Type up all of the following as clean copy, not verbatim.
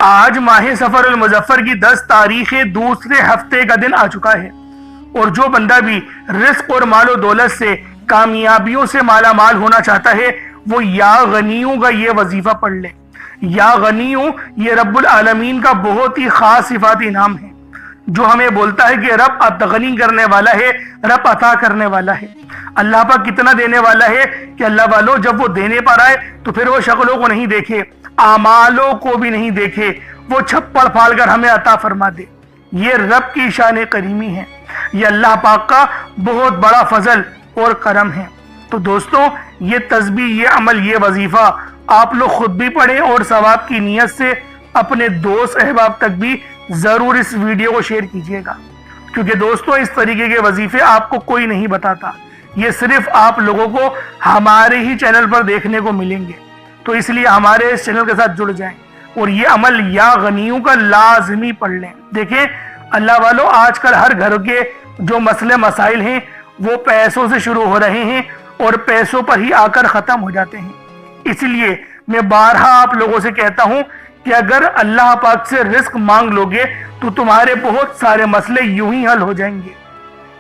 آج ماہ سفر المظفر کی 10 تاریخ دوسرے ہفتے کا دن آ چکا ہے، اور جو بندہ بھی رزق اور مال و دولت سے کامیابیوں سے مالا مال ہونا چاہتا ہے وہ یا غنیوں کا یہ وظیفہ پڑھ لے۔ یا غنیوں یہ رب العالمین کا بہت ہی خاص صفاتی نام ہے، جو ہمیں بولتا ہے کہ رب غنی کرنے والا ہے، رب عطا کرنے والا ہے۔ اللہ پاک کتنا دینے والا ہے کہ اللہ والوں جب وہ دینے پر آئے تو پھر وہ شکلوں کو نہیں دیکھے، اعمالوں کو بھی نہیں دیکھے، وہ چھپڑ پھاڑ کر ہمیں عطا فرما دے۔ یہ رب کی شان کریمی ہے، یہ اللہ پاک کا بہت بڑا فضل اور کرم ہے۔ تو دوستوں، یہ تسبیح، یہ عمل، یہ وظیفہ آپ لوگ خود بھی پڑھیں اور ثواب کی نیت سے اپنے دوست احباب تک بھی ضرور اس ویڈیو کو شیئر کیجیے گا، کیونکہ دوستوں اس طریقے کے وظیفے آپ کو کوئی نہیں بتاتا، یہ صرف آپ لوگوں کو ہمارے ہی چینل پر دیکھنے کو ملیں گے۔ تو اس لیے ہمارے اس چینل کے ساتھ جڑ جائیں اور یہ عمل یا غنیوں کا لازمی پڑھ لیں۔ دیکھیں اللہ والوں، آج کل ہر گھر کے جو مسئلے مسائل ہیں وہ پیسوں سے شروع ہو رہے ہیں اور پیسوں پر ہی آ کر ختم ہو جاتے ہیں۔ اس لیے میں بارہا آپ لوگوں سے کہتا ہوں کہ اگر اللہ پاک سے رزق مانگ لوگے تو تمہارے بہت سارے مسئلے یوں ہی حل ہو جائیں گے،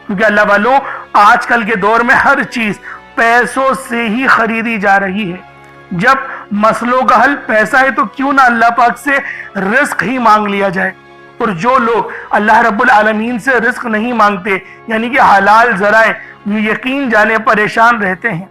کیونکہ اللہ والوں آج کل کے دور میں ہر چیز پیسوں سے ہی خریدی جا رہی ہے۔ جب مسئلوں کا حل پیسہ ہے تو کیوں نہ اللہ پاک سے رزق ہی مانگ لیا جائے۔ اور جو لوگ اللہ رب العالمین سے رزق نہیں مانگتے، یعنی کہ حلال ذرائع، یقین جانے پریشان رہتے ہیں،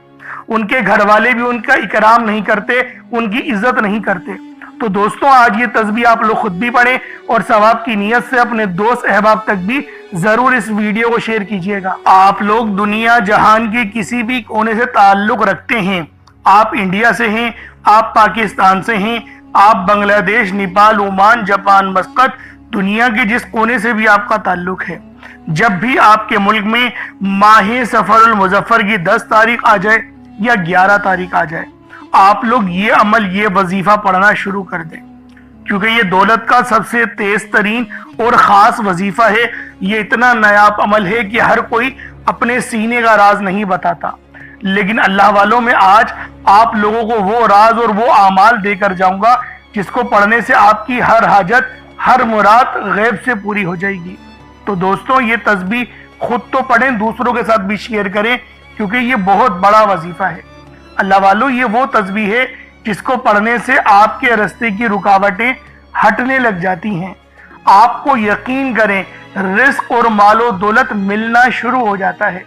ان کے گھر والے بھی ان کا اکرام نہیں کرتے، ان کی عزت نہیں کرتے۔ تو دوستوں، آج یہ تسبیح آپ لوگ خود بھی پڑھیں اور ثواب کی نیت سے اپنے دوست احباب تک بھی ضرور اس ویڈیو کو شیئر کیجیے گا۔ آپ لوگ دنیا جہان کے کسی بھی کونے سے تعلق رکھتے ہیں، آپ انڈیا سے ہیں، آپ پاکستان سے ہیں، آپ بنگلہ دیش، نیپال، عمان، جاپان، مسقط، دنیا کے جس کونے سے بھی آپ کا تعلق ہے، جب بھی آپ کے ملک میں ماہ سفر المظفر کی 10 تاریخ آ جائے یا 11 تاریخ آ جائے، آپ لوگ یہ عمل، یہ وظیفہ پڑھنا شروع کر دیں، کیونکہ یہ دولت کا سب سے تیز ترین اور خاص وظیفہ ہے۔ یہ اتنا نایاب عمل ہے کہ ہر کوئی اپنے سینے کا راز نہیں بتاتا، لیکن اللہ والوں میں آج آپ لوگوں کو وہ راز اور وہ اعمال دے کر جاؤں گا جس کو پڑھنے سے آپ کی ہر حاجت، ہر مراد غیب سے پوری ہو جائے گی۔ تو دوستوں، یہ تسبیح خود تو پڑھیں، دوسروں کے ساتھ بھی شیئر کریں، کیونکہ یہ بہت بڑا وظیفہ ہے۔ اللہ والوں، یہ وہ تسبیح ہے جس کو پڑھنے سے آپ کے راستے کی رکاوٹیں ہٹنے لگ جاتی ہیں، آپ کو یقین کریں رزق اور مال و دولت ملنا شروع ہو جاتا ہے۔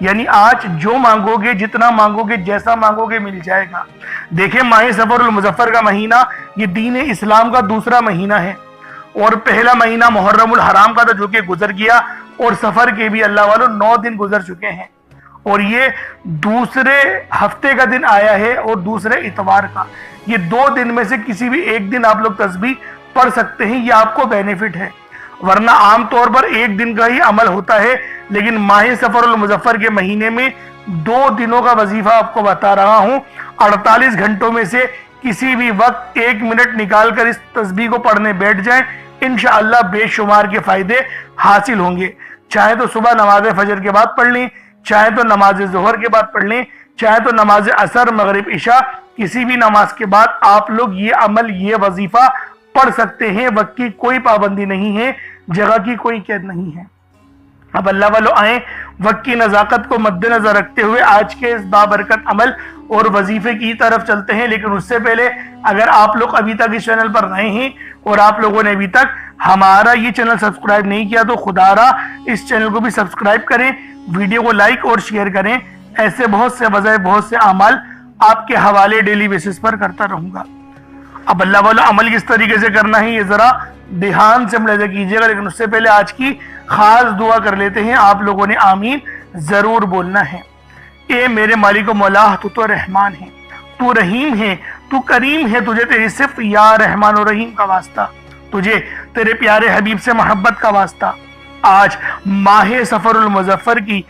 یعنی آج جو مانگو گے، جتنا مانگو گے، جیسا مانگو گے، مل جائے گا۔ دیکھیں ماہ سفر المظفر کا مہینہ یہ دین اسلام کا دوسرا مہینہ ہے، اور پہلا مہینہ محرم الحرام کا تھا جو کہ گزر گیا، اور سفر کے بھی اللہ والوں 9 دن گزر چکے ہیں، اور یہ دوسرے ہفتے کا دن آیا ہے اور دوسرے اتوار کا۔ یہ 2 دن میں سے کسی بھی ایک دن آپ لوگ تسبیح پڑھ سکتے ہیں، یہ آپ کو بینیفٹ ہے، ورنہ عام طور پر ایک دن کا ہی عمل ہوتا ہے، لیکن ماہ سفر المظفر کے مہینے میں 2 دنوں کا وظیفہ آپ کو بتا رہا ہوں۔ 48 گھنٹوں میں سے کسی بھی وقت 1 منٹ نکال کر اس تسبیح کو پڑھنے بیٹھ جائیں، انشاءاللہ بے شمار کے فائدے حاصل ہوں گے۔ چاہے تو صبح نماز فجر کے بعد پڑھ لیں، چاہے تو نماز ظہر کے بعد پڑھ لیں، چاہے تو نماز عصر، مغرب، عشاء، کسی بھی نماز کے بعد آپ لوگ یہ عمل، یہ وظیفہ پڑھ سکتے ہیں۔ وقت کی کوئی پابندی نہیں ہے، جگہ کی کوئی قید نہیں ہے۔ اب اللہ والوں آئیں، وقت کی نزاکت کو مد نظر رکھتے ہوئے آج کے اس بابرکت عمل اور وظیفے کی طرف چلتے ہیں۔ لیکن اس سے پہلے اگر آپ لوگ ابھی تک اس چینل پر نئے ہیں اور آپ لوگوں نے ابھی تک ہمارا یہ چینل سبسکرائب نہیں کیا تو خدا را اس چینل کو بھی سبسکرائب کریں، ویڈیو کو لائک اور شیئر کریں۔ ایسے بہت سے وظائف، بہت سے اعمال آپ کے حوالے ڈیلی بیسس پر کرتا رہوں گا۔ اب اللہ والا عمل کس طریقے سے کرنا ہے یہ ذرا دھیان سے ملاحظہ کیجیے گا، لیکن اس سے پہلے آج کی خاص دعا کر لیتے ہیں۔ آپ لوگوں نے آمین ضرور بولنا ہے۔ اے میرے مالک و مولا، تو رحمان ہے، تو رحیم ہے، تو کریم ہے، تجھے تیری صفت یا رحمان و رحیم کا واسطہ، تجھے تیرے پیارے حبیب سے محبت کا واسطہ، آج ماہ سفر المظفر کی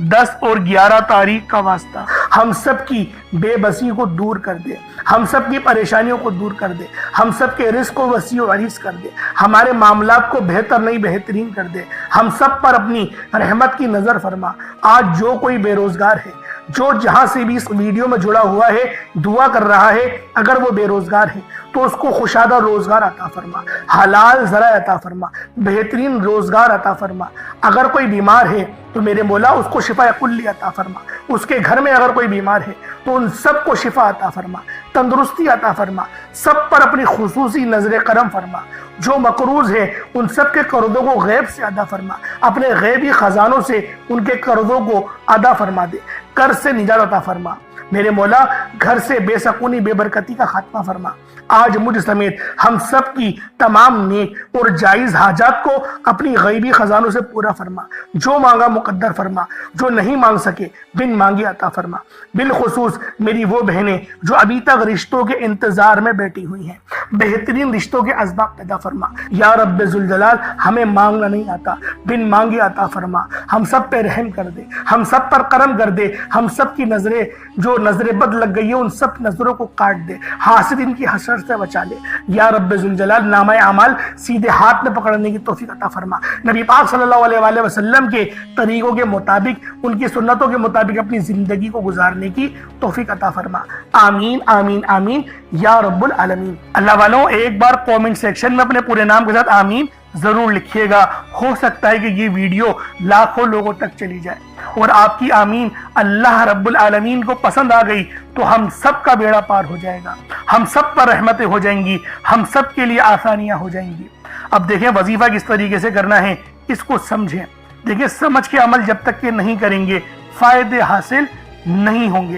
10 اور 11 تاریخ کا واسطہ، ہم سب کی بے بسی کو دور کر دے، ہم سب کی پریشانیوں کو دور کر دے، ہم سب کے رزق کو وسیع و عریض کر دے، ہمارے معاملات کو بہتر نہیں بہترین کر دے، ہم سب پر اپنی رحمت کی نظر فرما۔ آج جو کوئی بے روزگار ہے، جو جہاں سے بھی اس ویڈیو میں جڑا ہوا ہے دعا کر رہا ہے، اگر وہ بے روزگار ہے تو اس کو خوشادہ روزگار عطا فرما، حلال ذرائع عطا فرما، بہترین روزگار عطا فرما۔ اگر کوئی بیمار ہے تو میرے مولا اس کو شفا کلی عطا فرما، اس کے گھر میں اگر کوئی بیمار ہے تو ان سب کو شفا عطا فرما، تندرستی عطا فرما، سب پر اپنی خصوصی نظر کرم فرما۔ جو مقروض ہے ان سب کے قرضوں کو غیب سے ادا فرما، اپنے غیبی خزانوں سے ان کے قرضوں کو ادا فرما دے، قرض سے نجات عطا فرما۔ میرے مولا گھر سے بے سکونی بے برکتی کا خاتمہ فرما۔ آج مجھ سمیت ہم سب کی تمام نیک اور جائز حاجات کو اپنی غیبی خزانوں سے پورا فرما، جو مانگا مقدر فرما، جو نہیں مانگ سکے بن مانگے عطا فرما۔ بالخصوص میری وہ بہنیں جو ابھی تک رشتوں کے انتظار میں بیٹھی ہوئی ہیں، بہترین رشتوں کے اسباب پیدا فرما۔ یا رب ذوالجلال، ہمیں مانگنا نہیں آتا، بن مانگے عطا فرما۔ ہم سب پہ رحم کر دے، ہم سب پر کرم کر دے، ہم سب کی نظریں جو نظر بد لگ گئی ہے ان سب نظروں کو کاٹ دے، حاسدین کی حسد سے بچا لے۔ یا رب ذوالجلال، نامہ اعمال سیدھے ہاتھ میں پکڑنے کی توفیق عطا فرما۔ نبی پاک صلی اللہ علیہ وآلہ وسلم کے طریقوں کے مطابق، ان کی سنتوں کے مطابق اپنی زندگی کو گزارنے کی توفیق عطا فرما۔ آمین آمین آمین یا رب العالمین۔ اللہ والوں، ایک بار کومنٹ سیکشن میں اپنے پورے نام کے ساتھ آمین ضرور لکھیے گا۔ ہو سکتا ہے کہ یہ ویڈیو لاکھوں لوگوں تک چلی جائے، اور آپ کی آمین اللہ رب العالمین کو پسند آ گئی تو ہم سب کا بیڑا پار ہو جائے گا، ہم سب پر رحمتیں ہو جائیں گی، ہم سب کے لیے آسانیاں ہو جائیں گی۔ اب دیکھیں وظیفہ کس طریقے سے کرنا ہے، اس کو سمجھیں۔ دیکھیں سمجھ کے عمل جب تک کہ نہیں کریں گے فائدے حاصل نہیں ہوں گے۔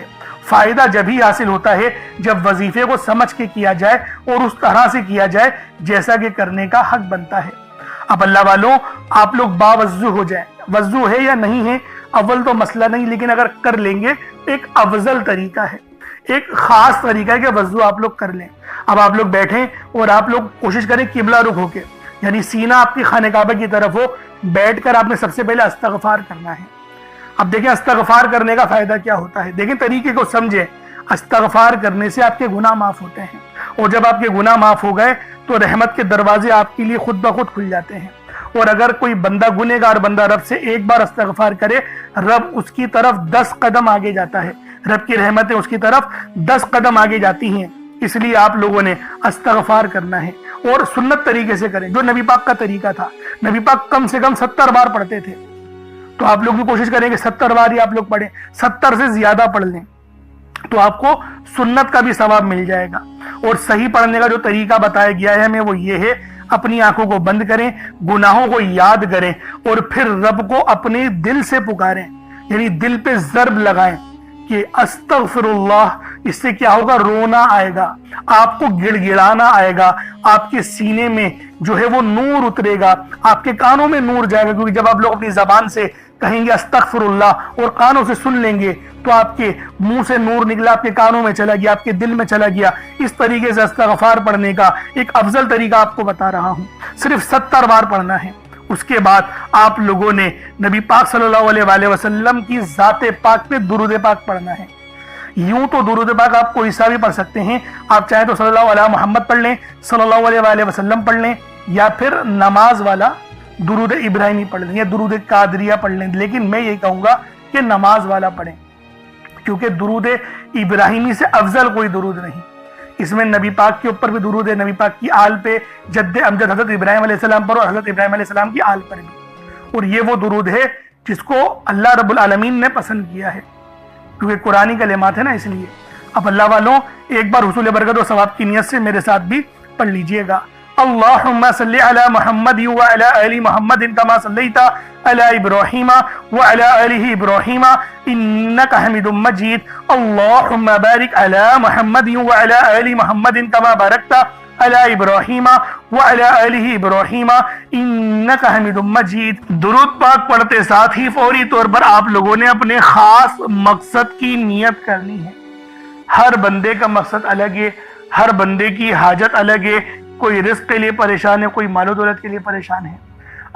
فائدہ جب ہی حاصل ہوتا ہے جب وظیفے کو سمجھ کے کیا جائے اور اس طرح سے کیا جائے جیسا کہ کرنے کا حق بنتا ہے۔ اب اللہ والوں، آپ لوگ باوضو ہو جائیں، وضو ہے یا نہیں ہے اول تو مسئلہ نہیں، لیکن اگر کر لیں گے ایک افضل طریقہ ہے، ایک خاص طریقہ ہے کہ وضو آپ لوگ کر لیں۔ اب آپ لوگ بیٹھیں اور آپ لوگ کوشش کریں قبلہ رخ ہو کے، یعنی سینہ آپ کی خانہ کعبہ کی طرف ہو، بیٹھ کر آپ نے سب سے پہلے استغفار کرنا ہے۔ اب دیکھیں استغفار کرنے کا فائدہ کیا ہوتا ہے، دیکھیں طریقے کو سمجھیں۔ استغفار کرنے سے آپ کے گناہ معاف ہوتے ہیں، اور جب آپ کے گناہ معاف ہو گئے تو رحمت کے دروازے آپ کے لیے خود بخود کھل جاتے ہیں۔ اور اگر کوئی بندہ گنہگار بندہ رب سے ایک بار استغفار کرے، رب اس کی طرف 10 قدم آگے جاتا ہے، رب کی رحمتیں اس کی طرف 10 قدم آگے جاتی ہیں۔ اس لیے آپ لوگوں نے استغفار کرنا ہے، اور سنت طریقے سے کریں جو نبی پاک کا طریقہ تھا۔ نبی پاک کم سے کم 70 بار پڑھتے تھے، تو آپ لوگ بھی کوشش کریں کہ 70 بار ہی آپ لوگ پڑھیں، 70 سے زیادہ پڑھ لیں تو آپ کو سنت کا بھی ثواب مل جائے گا۔ اور صحیح پڑھنے کا جو طریقہ بتایا گیا ہے ہمیں وہ یہ ہے، اپنی آنکھوں کو بند کریں، گناہوں کو یاد کریں، اور پھر رب کو اپنے دل سے پکاریں، یعنی دل پہ ضرب لگائیں کہ استغفر اللہ۔ اس سے کیا ہوگا، رونا آئے گا، آپ کو گڑ گڑانا آئے گا، آپ کے سینے میں جو ہے وہ نور اترے گا، آپ کے کانوں میں نور جائے گا، کیونکہ جب آپ لوگ اپنی زبان سے کہیں گے استغفر اللہ اور کانوں سے سن لیں گے تو آپ کے منہ سے نور نکلا، آپ کے کانوں میں چلا گیا، آپ کے دل میں چلا گیا۔ اس طریقے سے استغفار پڑھنے کا ایک افضل طریقہ آپ کو بتا رہا ہوں، صرف 70 بار پڑھنا ہے۔ اس کے بعد آپ لوگوں نے نبی پاک صلی اللہ علیہ وآلہ وسلم کی ذات پاک پہ درود پاک پڑھنا ہے۔ یوں تو درود پاک آپ کوئی سا بھی پڑھ سکتے ہیں، آپ چاہیں تو صلی اللہ علیہ محمد پڑھ لیں، صلی اللہ علیہ وآلہ وسلم پڑھ لیں، یا پھر نماز والا درود ابراہیمی پڑھ لیں، یا درود قادریہ پڑھ لیں، لیکن میں یہ کہوں گا کہ نماز والا پڑھیں، کیونکہ درود ابراہیمی سے افضل کوئی درود نہیں۔ اس میں نبی پاک کے اوپر بھی درود ہے، نبی پاک کی آل پہ، جد امجد حضرت ابراہیم علیہ السلام پر، اور حضرت ابراہیم علیہ السلام کی آل پر بھی، اور یہ وہ درود ہے جس کو اللہ رب العالمین نے پسند کیا ہے، کیونکہ قرآنی کلمات ہے نا، اس لیے۔ اب اللہ والوں، ایک بار حصول برکت و ثواب کی نیت سے میرے ساتھ بھی پڑھ لیجئے گا۔ اللہم صلی علی محمد وعلی آل محمد کما صلیت علی ابراہیم وعلی آل ابراہیم انک حمید مجید۔ اللہم بارک علی محمد وعلی آل محمد کما بارکت علی ابراہیم وعلی آل ابراہیم انک حمید مجید۔ درود پاک پڑھتے ساتھ ہی فوری طور پر آپ لوگوں نے اپنے خاص مقصد کی نیت کرنی ہے۔ ہر بندے کا مقصد الگ ہے، ہر بندے کی حاجت الگ ہے، کوئی رزق کے لیے پریشان ہے، کوئی مال و دولت کے لیے پریشان ہے۔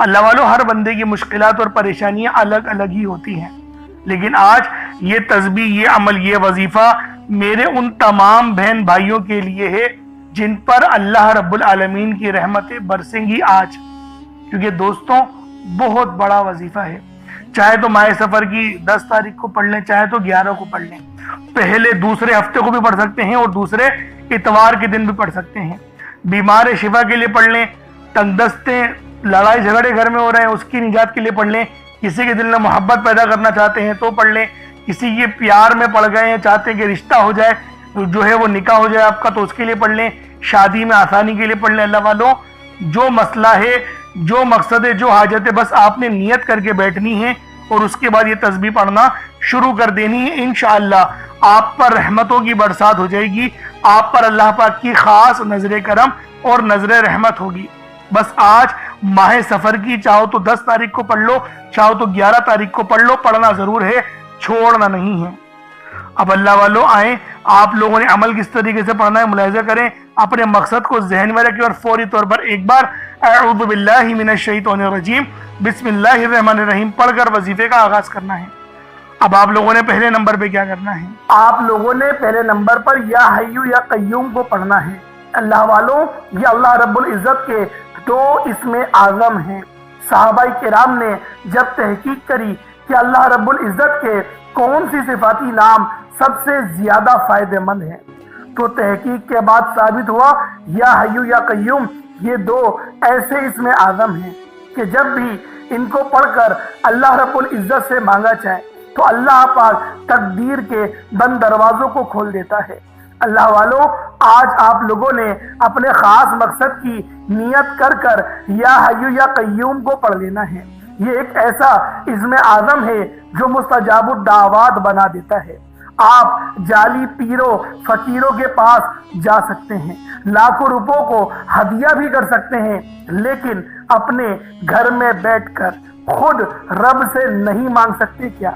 اللہ والوں، ہر بندے کی مشکلات اور پریشانیاں الگ الگ ہی ہوتی ہیں، لیکن آج یہ تسبیح، یہ عمل، یہ وظیفہ میرے ان تمام بہن بھائیوں کے لیے ہے جن پر اللہ رب العالمین کی رحمتیں برسیں گی آج، کیونکہ دوستوں بہت بڑا وظیفہ ہے۔ چاہے تو ماہ سفر کی 10 تاریخ کو پڑھ لیں، چاہے تو 11 کو پڑھ لیں، پہلے دوسرے ہفتے کو بھی پڑھ سکتے ہیں اور دوسرے اتوار کے دن بھی پڑھ سکتے ہیں۔ بیمار شفا کے لیے پڑھ لیں، تنگ دستے لڑائی جھگڑے گھر میں ہو رہے ہیں اس کی نجات کے لیے پڑھ لیں، کسی کے دل میں محبت پیدا کرنا چاہتے ہیں تو پڑھ لیں، کسی کے پیار میں پڑ گئے ہیں چاہتے ہیں کہ رشتہ ہو جائے، جو ہے وہ نکاح ہو جائے آپ کا، تو اس کے لیے پڑھ لیں، شادی میں آسانی کے لیے پڑھ لیں۔ اللہ والوں، جو مسئلہ ہے، جو مقصد ہے، جو حاجت ہے، بس آپ نے نیت کر کے بیٹھنی ہے اور اس کے بعد یہ تسبیح پڑھنا شروع کر دینی ہے۔ انشاءاللہ آپ پر رحمتوں کی برسات ہو جائے گی، آپ پر اللہ پاک کی خاص نظر کرم اور نظر رحمت ہوگی۔ بس آج ماہ سفر کی چاہو تو 10 تاریخ کو پڑھ لو، چاہو تو 11 تاریخ کو پڑھ لو، پڑھنا ضرور ہے، چھوڑنا نہیں ہے۔ اب اللہ والوں آئیں، آپ لوگوں نے عمل کس طریقے سے پڑھنا ہے ملاحظہ کریں، اپنے مقصد کو ذہن میں رکھیں اور فوری طور پر ایک بار اعوذ باللہ من الشیطان الرجیم بسم اللہ الرحمن الرحیم پڑھ کر وظیفے کا آغاز کرنا ہے۔ اب آپ لوگوں نے پہلے نمبر پہ کیا کرنا ہے؟ آپ لوگوں نے پہلے نمبر پر یا حیو یا قیوم کو پڑھنا ہے۔ اللہ والوں، یہ اللہ رب العزت کے 2 اسم اعظم ہیں۔ صحابہ کرام نے جب تحقیق کری کہ اللہ رب العزت کے کون سی صفاتی نام سب سے زیادہ فائدہ مند ہیں، تو تحقیق کے بعد ثابت ہوا یا حیو یا قیوم یہ 2 ایسے اسم اعظم ہیں کہ جب بھی ان کو پڑھ کر اللہ رب العزت سے مانگا جائے تو اللہ پاک تقدیر کے بند دروازوں کو کھول دیتا ہے۔ اللہ والوں، آج آپ لوگوں نے اپنے خاص مقصد کی نیت کر کر یا حیو یا قیوم کو پڑھ لینا ہے۔ یہ ایک ایسا اسم اعظم ہے جو مستجاب الدعوات بنا دیتا ہے۔ آپ جعلی پیروں فقیروں کے پاس جا سکتے ہیں، لاکھوں روپوں کو ہدیہ بھی کر سکتے ہیں، لیکن اپنے گھر میں بیٹھ کر خود رب سے نہیں مانگ سکتے کیا؟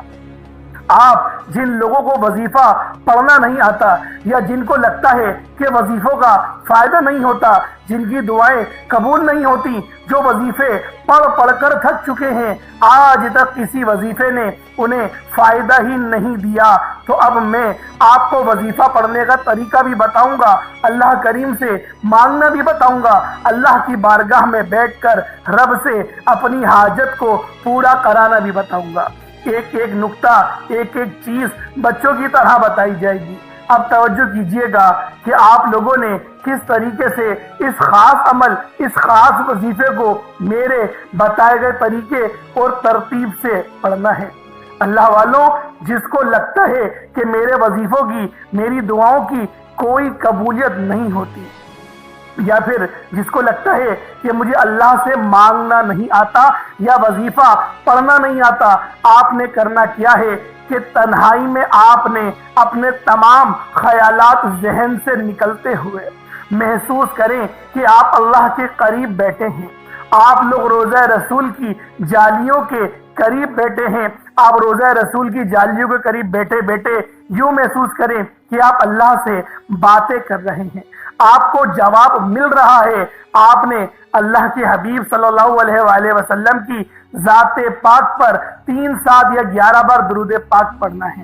آپ جن لوگوں کو وظیفہ پڑھنا نہیں آتا یا جن کو لگتا ہے کہ وظیفوں کا فائدہ نہیں ہوتا، جن کی دعائیں قبول نہیں ہوتی، جو وظیفے پڑھ پڑھ کر تھک چکے ہیں، آج تک کسی وظیفے نے انہیں فائدہ ہی نہیں دیا، تو اب میں آپ کو وظیفہ پڑھنے کا طریقہ بھی بتاؤں گا، اللہ کریم سے مانگنا بھی بتاؤں گا، اللہ کی بارگاہ میں بیٹھ کر رب سے اپنی حاجت کو پورا کرانا بھی بتاؤں گا۔ ایک ایک نقطہ، ایک ایک چیز بچوں کی طرح بتائی جائے گی۔ اب توجہ کیجئے گا کہ آپ لوگوں نے کس طریقے سے اس خاص عمل، اس خاص وظیفے کو میرے بتائے گئے طریقے اور ترتیب سے پڑھنا ہے۔ اللہ والوں، جس کو لگتا ہے کہ میرے وظیفوں کی، میری دعاؤں کی کوئی قبولیت نہیں ہوتی، یا پھر جس کو لگتا ہے کہ مجھے اللہ سے مانگنا نہیں آتا یا وظیفہ پڑھنا نہیں آتا، آپ نے کرنا کیا ہے کہ تنہائی میں آپ نے اپنے تمام خیالات ذہن سے نکلتے ہوئے محسوس کریں کہ آپ اللہ کے قریب بیٹھے ہیں، آپ لوگ روضہ رسول کی جالیوں کے قریب بیٹھے ہیں، آپ روضہ رسول کی جالیوں کے قریب بیٹھے بیٹھے یوں محسوس کریں کہ آپ اللہ سے باتیں کر رہے ہیں، آپ کو جواب مل رہا ہے۔ آپ نے اللہ کے حبیب صلی اللہ علیہ وآلہ وسلم کی ذات پاک پر 3 7 یا 11 بار درود پاک پڑھنا ہے۔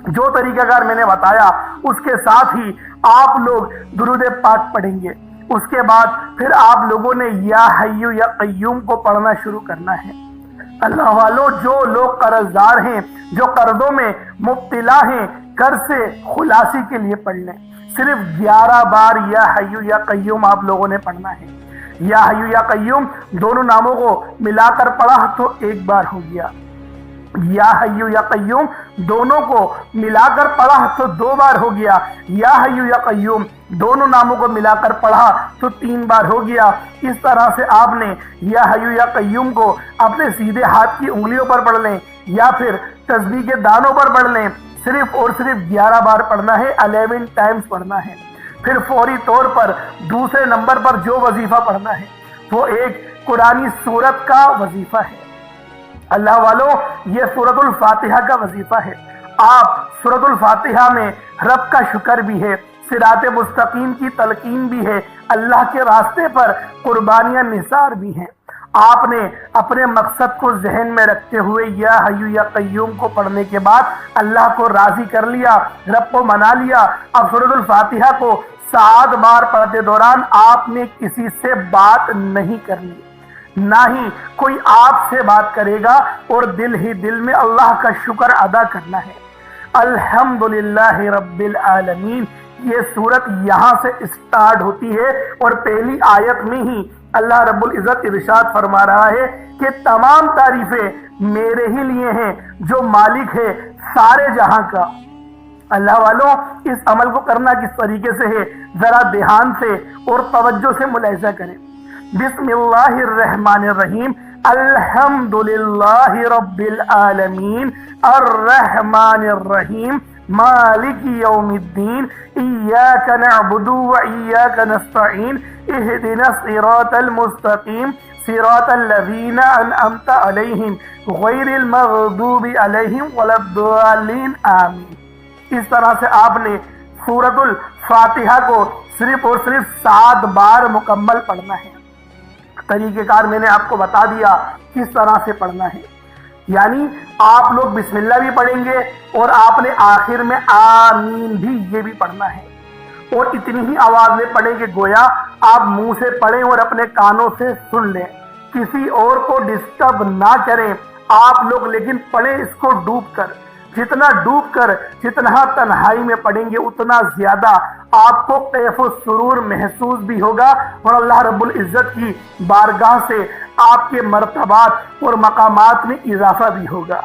جو طریقہ کار میں نے بتایا اس کے ساتھ ہی آپ لوگ درود پاک پڑھیں گے۔ اس کے بعد پھر آپ لوگوں نے یا حیو یا قیوم کو پڑھنا شروع کرنا ہے۔ اللہ والوں، جو لوگ قرض دار ہیں، جو قرضوں میں مبتلا ہیں، قرض سے خلاصی کے لیے پڑھ لیں۔ صرف 11 بار یا حیو یا قیوم آپ لوگوں نے پڑھنا ہے۔ یا حیو یا قیوم دونوں ناموں کو ملا کر پڑھا تو 1 بار ہو گیا، یا حیو یا قیوم دونوں کو ملا کر پڑھا تو 2 بار ہو گیا، یا حیو یا قیوم دونوں ناموں کو ملا کر پڑھا تو 3 بار ہو گیا۔ اس طرح سے آپ نے یا حیو یا قیوم کو اپنے سیدھے ہاتھ کی انگلیوں پر پڑھ لیں یا پھر تسبیح کے دانوں پر پڑھ لیں، صرف اور صرف 11 بار پڑھنا ہے، 11 ٹائمز پڑھنا ہے۔ پھر فوری طور پر دوسرے نمبر پر جو وظیفہ پڑھنا ہے وہ ایک قرآنی سورت کا وظیفہ ہے۔ اللہ والوں، یہ سورۃ الفاتحہ کا وظیفہ ہے۔ آپ سورۃ الفاتحہ میں رب کا شکر بھی ہے، صراط مستقیم کی تلقین بھی ہے، اللہ کے راستے پر قربانیاں نثار بھی ہیں۔ آپ نے اپنے مقصد کو ذہن میں رکھتے ہوئے یا حیو یا قیوم کو پڑھنے کے بعد اللہ کو راضی کر لیا، رب کو منا لیا۔ اب سورۃ الفاتحہ کو 7 بار پڑھتے دوران آپ نے کسی سے بات نہیں کرنی، نہ ہی کوئی آپ سے بات کرے گا، اور دل ہی دل میں اللہ کا شکر ادا کرنا ہے۔ الحمدللہ رب العالمین، یہ سورت یہاں سے اسٹارٹ ہوتی ہے، اور پہلی آیت میں ہی اللہ رب العزت ارشاد فرما رہا ہے کہ تمام تعریفیں میرے ہی لیے ہیں جو مالک ہے سارے جہاں کا۔ اللہ والوں، اس عمل کو کرنا کس طریقے سے ہے ذرا دھیان سے اور توجہ سے ملاحظہ کریں۔ بسم اللہ الرحمن الرحیم، الحمدللہ رب العالمین، الرحمن الرحیم، مالک یوم الدین، ایاک نعبد و ایاک نستعین، اہدنا الصراط المستقیم، صراط الذین انعمت علیہم غیر المغضوب علیہم ولا الضالین، آمین۔ اس طرح سے آپ نے سورۃ الفاتحہ کو صرف اور صرف 7 بار مکمل پڑھنا ہے۔ طریقہ کار میں نے آپ کو بتا دیا کس طرح سے پڑھنا ہے، یعنی آپ لوگ بسم اللہ بھی پڑھیں گے، اور آپ نے آخر میں آمین بھی یہ بھی پڑھنا ہے، اور اتنی ہی آواز میں پڑھیں کہ گویا آپ منہ سے پڑھیں اور اپنے کانوں سے سن لیں، کسی اور کو ڈسٹرب نہ کریں آپ لوگ، لیکن پڑھیں اس کو ڈوب کر۔ جتنا ڈوب کر، جتنا تنہائی میں پڑھیں گے، اتنا زیادہ آپ کو کیف و سرور محسوس بھی ہوگا، اور اللہ رب العزت کی بارگاہ سے آپ کے مرتبات اور مقامات میں اضافہ بھی ہوگا۔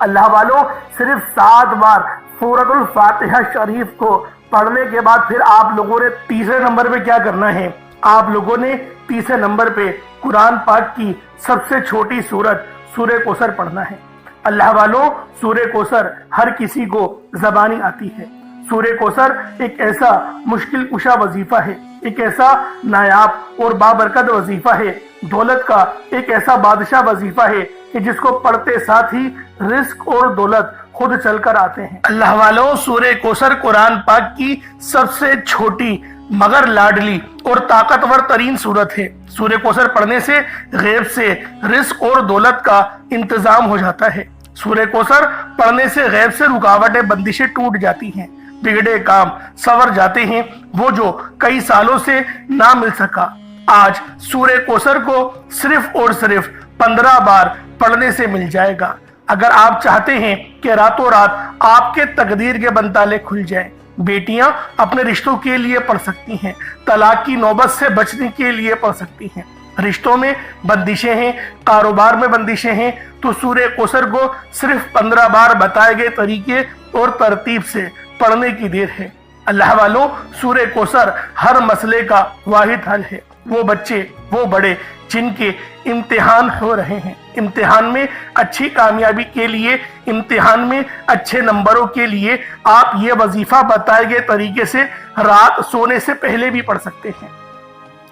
اللہ والوں، صرف 7 بار سورۃ الفاتحہ شریف کو پڑھنے کے بعد پھر آپ لوگوں نے تیسرے نمبر پہ کیا کرنا ہے؟ آپ لوگوں نے تیسرے نمبر پہ قرآن پاک کی سب سے چھوٹی سورت سورہ کوثر پڑھنا ہے۔ اللہ والوں، سورہ کوثر ہر کسی کو زبانی آتی ہے۔ سورہ کوثر ایک ایسا مشکل کشا وظیفہ ہے، ایک ایسا نایاب اور بابرکت وظیفہ ہے، دولت کا ایک ایسا بادشاہ وظیفہ ہے کہ جس کو پڑھتے ساتھ ہی رزق اور دولت خود چل کر آتے ہیں۔ اللہ والوں، سورہ کوثر قرآن پاک کی سب سے چھوٹی مگر لاڈلی اور طاقتور ترین سورت ہے۔ سورہ کوثر پڑھنے سے غیب سے رزق اور دولت کا انتظام ہو جاتا ہے۔ سورہ کوثر پڑھنے سے غیب سے رکاوٹیں، بندشیں ٹوٹ جاتی ہیں، بگڑے کام سنور جاتے ہیں، وہ جو کئی سالوں سے نہ مل سکا آج سورہ کوثر کو صرف اور صرف 15 بار پڑھنے سے مل جائے گا۔ اگر آپ چاہتے ہیں کہ راتوں رات آپ کے تقدیر کے بنتالے کھل جائیں، بیٹیاں اپنے رشتوں کے لیے پڑھ سکتی ہیں، طلاق کی نوبت سے بچنے کے لیے پڑھ سکتی ہیں، رشتوں میں بندشیں ہیں، کاروبار میں بندشیں ہیں، تو سورہ کوثر کو صرف 15 بار بتائے گئے طریقے اور ترتیب سے پڑھنے کی دیر ہے۔ اللہ والوں، سورہ کوثر ہر مسئلے کا واحد حل ہے۔ وہ بچے، وہ بڑے جن کے امتحان ہو رہے ہیں، امتحان میں اچھی کامیابی کے لیے، امتحان میں اچھے نمبروں کے لیے آپ یہ وظیفہ بتائے گئے طریقے سے رات سونے سے پہلے بھی پڑھ سکتے ہیں۔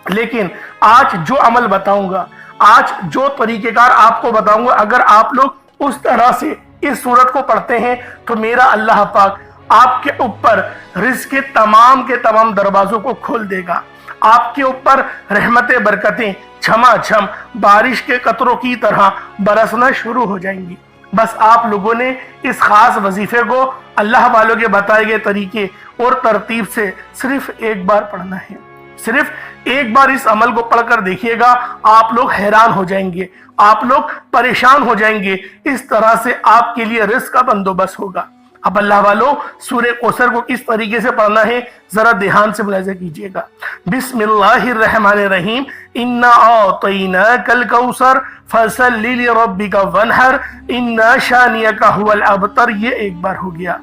لیکن آج جو عمل بتاؤں گا، آج جو طریقہ کار آپ کو بتاؤں گا، اگر آپ لوگ اس طرح سے اس سورت کو پڑھتے ہیں تو میرا اللہ پاک آپ کے اوپر رزق کے تمام دروازوں کو کھول دے گا۔ آپ کے اوپر رحمتیں، برکتیں چھما چھم بارش کے قطروں کی طرح برسنا شروع ہو جائیں گی۔ بس آپ لوگوں نے اس خاص وظیفے کو اللہ والوں کے بتائے گئے طریقے اور ترتیب سے صرف ایک بار پڑھنا ہے۔ صرف ایک بار اس عمل کو پڑھ کر دیکھیے گا، آپ لوگ حیران ہو جائیں گے، آپ لوگ پریشان ہو جائیں گے، اس طرح سے آپ کے لیے رزق کا بندوبست ہوگا۔ اب اللہ والوں، سورہ کوثر کو کس طریقے سے پڑھنا ہے ذرا دھیان سے ملاحظہ کیجئے گا۔ بسم اللہ الرحمن الرحیم، انا اعطیناک الکوثر فصل لربک وانحر ان شانئک ھو الابتر، یہ ایک بار ہو گیا۔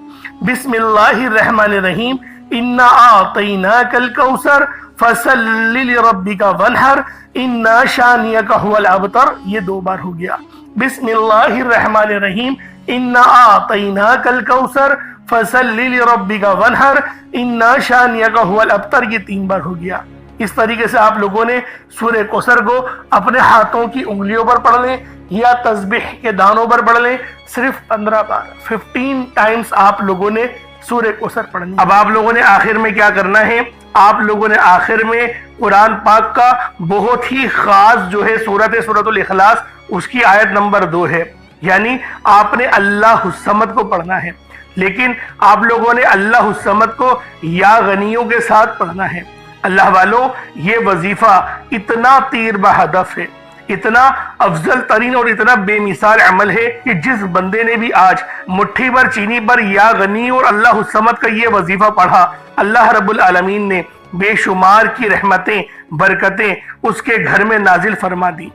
بسم اللہ الرحمن الرحیم، انا اعطیناک الکوثر فصل لربک وانحر ان شانئک ھو الابتر، یہ 2 بار ہو گیا۔ بسم اللہ الرحمن الرحیم، انا اعطیناک الکوثر فصل لربک وانحر ان شانئک ھو الابتر، یہ 3 بار ہو گیا۔ اس طریقے سے آپ لوگوں نے سورہ کوثر کو اپنے ہاتھوں کی انگلیوں پر پڑھ لیں یا تسبیح کے دانوں پر پڑھ لیں، صرف 15 بار 15 ٹائمز آپ لوگوں نے سورہ کوثر پڑھنی۔ اب آپ لوگوں نے آخر میں کیا کرنا ہے؟ آپ لوگوں نے آخر میں قرآن پاک کا بہت ہی خاص جو ہے سورۃ الاخلاص، اس کی آیت نمبر 2 ہے، یعنی آپ نے اللہ الصمد کو پڑھنا ہے، لیکن آپ لوگوں نے اللہ الصمد کو یا غنیوں کے ساتھ پڑھنا ہے۔ اللہ والوں، یہ وظیفہ اتنا تیر بہدف ہے، اتنا افضل ترین اور اتنا بے مثال عمل ہے کہ جس بندے نے بھی آج مٹھی بھر چینی پر یا غنی اور اللہ الصمد کا یہ وظیفہ پڑھا، اللہ رب العالمین نے بے شمار کی رحمتیں برکتیں اس کے گھر میں نازل فرما دی۔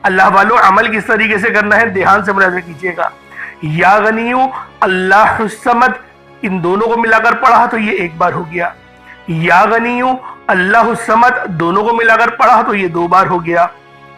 اللہ والو عمل کس طریقے سے کرنا ہے دھیان سے ملاحظہ کیجیے گا۔ یا غنیو اللہ الصمد ان دونوں کو ملا کر پڑھا تو یہ ایک بار ہو گیا، یا غنیو اللہ الصمد دونوں کو ملا کر پڑھا تو یہ 2 بار ہو گیا،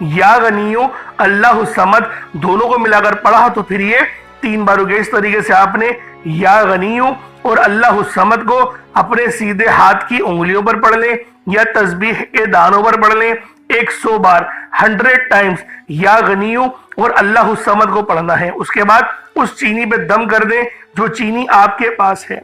یا غنیو اللہ الصمد دونوں کو ملا کر پڑھا تو پھر یہ 3 بار ہو گیا۔ اس طریقے سے آپ نے یا غنیو اور اللہ الصمد کو اپنے سیدھے ہاتھ کی انگلیوں پر پڑھ لیں یا تسبیح کے دانوں پر پڑھ لیں، 100 بار 100 ٹائمز یا غنیو اور اللہ الصمد کو پڑھنا ہے۔ اس کے بعد اس چینی پہ دم کر دیں جو چینی آپ کے پاس ہے۔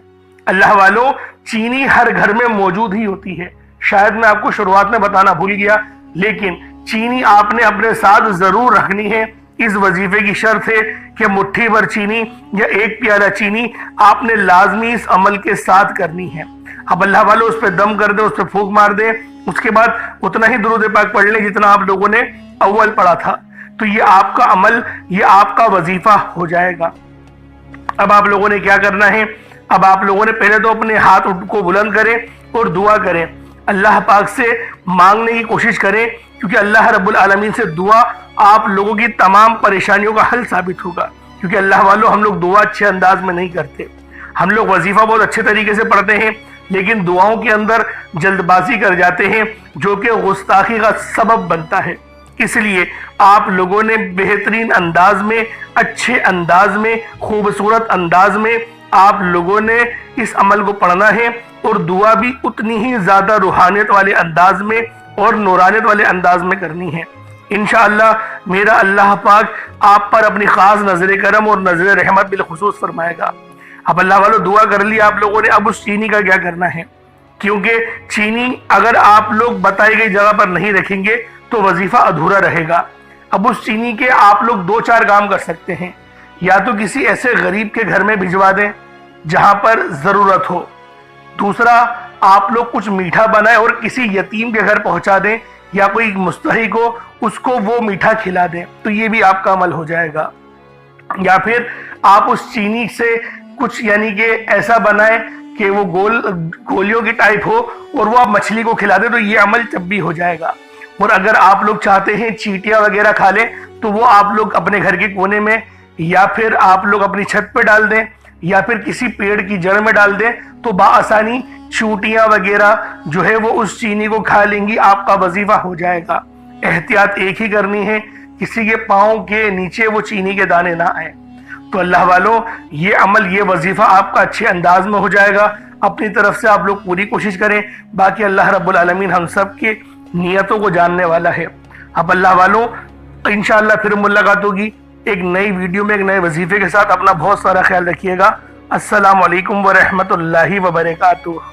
اللہ والو چینی ہر گھر میں موجود ہی ہوتی ہے، شاید میں آپ کو شروعات میں بتانا بھول گیا، لیکن چینی آپ نے اپنے ساتھ ضرور رکھنی ہے۔ اس وظیفے کی شرط ہے کہ مٹھی بھر چینی یا 1 پیالہ چینی آپ نے لازمی اس عمل کے ساتھ کرنی ہے۔ اب اللہ والو اس پہ دم کر دیں، اس پہ پھونک مار دیں، اس کے بعد اتنا ہی درود پاک پڑھ لیں جتنا آپ لوگوں نے اول پڑھا تھا، تو یہ آپ کا عمل، یہ آپ کا وظیفہ ہو جائے گا۔ اب آپ لوگوں نے کیا کرنا ہے؟ اب آپ لوگوں نے پہلے تو اپنے ہاتھ کو بلند کریں اور دعا کریں، اللہ پاک سے مانگنے کی کوشش کریں، کیونکہ اللہ رب العالمین سے دعا آپ لوگوں کی تمام پریشانیوں کا حل ثابت ہوگا۔ کیونکہ اللہ والوں ہم لوگ دعا اچھے انداز میں نہیں کرتے، ہم لوگ وظیفہ بہت اچھے طریقے سے پڑھتے ہیں لیکن دعاؤں کے اندر جلد بازی کر جاتے ہیں جو کہ گستاخی کا سبب بنتا ہے۔ اس لیے آپ لوگوں نے بہترین انداز میں، اچھے انداز میں، خوبصورت انداز میں آپ لوگوں نے اس عمل کو پڑھنا ہے، اور دعا بھی اتنی ہی زیادہ روحانیت والے انداز میں اور نورانیت والے انداز میں کرنی ہے۔ انشاءاللہ میرا اللہ پاک آپ پر اپنی خاص نظر کرم اور نظر رحمت بالخصوص فرمائے گا۔ اب اللہ والو دعا کر لی آپ لوگوں نے، اب اس چینی کا کیا کرنا ہے؟ کیونکہ چینی اگر آپ لوگ بتائی گئی جگہ پر نہیں رکھیں گے تو وظیفہ ادھورا رہے گا۔ اب اس چینی کے آپ لوگ 2-4 کام کر سکتے ہیں، یا تو کسی ایسے غریب کے گھر میں بھجوا دیں جہاں پر ضرورت ہو، دوسرا آپ لوگ کچھ میٹھا بنائیں اور کسی یتیم کے گھر پہنچا دیں، یا کوئی مستحق ہو اس کو وہ میٹھا کھلا دیں، تو یہ بھی آپ کا عمل ہو جائے گا۔ یا پھر آپ اس چینی سے کچھ یعنی کہ ایسا بنائیں کہ وہ گولیوں کی ٹائپ ہو اور وہ آپ مچھلی کو کھلا دیں، تو یہ عمل تب بھی ہو جائے گا۔ اور اگر آپ لوگ چاہتے ہیں چیٹیاں وغیرہ کھا لیں تو وہ آپ لوگ اپنے گھر کے کونے میں یا پھر آپ لوگ اپنی چھت پہ ڈال دیں یا پھر کسی پیڑ کی جڑ میں ڈال دیں، تو بآسانی چوٹیاں وغیرہ جو ہے وہ اس چینی کو کھا لیں گی، آپ کا وظیفہ ہو جائے گا۔ احتیاط ایک ہی کرنی ہے، کسی کے پاؤں کے نیچے وہ چینی کے دانے نہ آئیں۔ تو اللہ والوں یہ عمل، یہ وظیفہ آپ کا اچھے انداز میں ہو جائے گا۔ اپنی طرف سے آپ لوگ پوری کوشش کریں، باقی اللہ رب العالمین ہم سب کی نیتوں کو جاننے والا ہے۔ اب اللہ والوں انشاءاللہ پھر ملاقات ہوگی ایک نئی ویڈیو میں ایک نئے وظیفے کے ساتھ۔ اپنا بہت سارا خیال رکھیے گا۔ السلام علیکم ورحمۃ اللہ وبرکاتہ۔